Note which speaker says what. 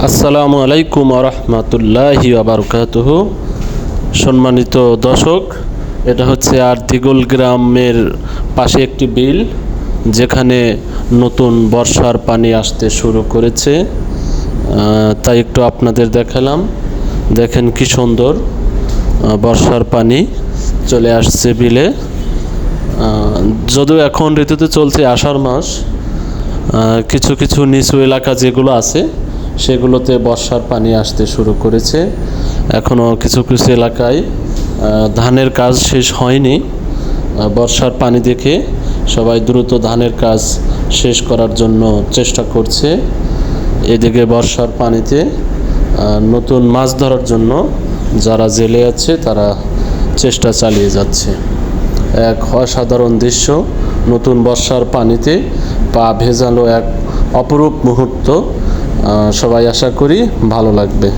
Speaker 1: আসসালামু আলাইকুম রহমতুল্লাহি বারকাতুহু। সম্মানিত দর্শক, এটা হচ্ছে আরদিগুল গ্রামের পাশে একটি বিল, যেখানে নতুন বর্ষার পানি আসতে শুরু করেছে। তাই একটু আপনাদের দেখালাম। দেখেন কি সুন্দর বর্ষার পানি চলে আসছে বিলে। যদিও এখন ঋতুতে চলছে আষাঢ় মাস, কিছু কিছু নিচু এলাকা যেগুলো আছে সেগুলোতে বর্ষার পানি আসতে শুরু করেছে। এখনও কিছু কিছু এলাকায় ধানের কাজ শেষ হয়নি। বর্ষার পানি দেখে সবাই দ্রুত ধানের কাজ শেষ করার জন্য চেষ্টা করছে। এদিকে বর্ষার পানিতে নতুন মাছ ধরার জন্য যারা জেলে আছে তারা চেষ্টা চালিয়ে যাচ্ছে। এক অসাধারণ দৃশ্য, নতুন বর্ষার পানিতে পা ভেজানো এক অপরূপ মুহূর্ত। সবাই আশা করি ভালো লাগবে।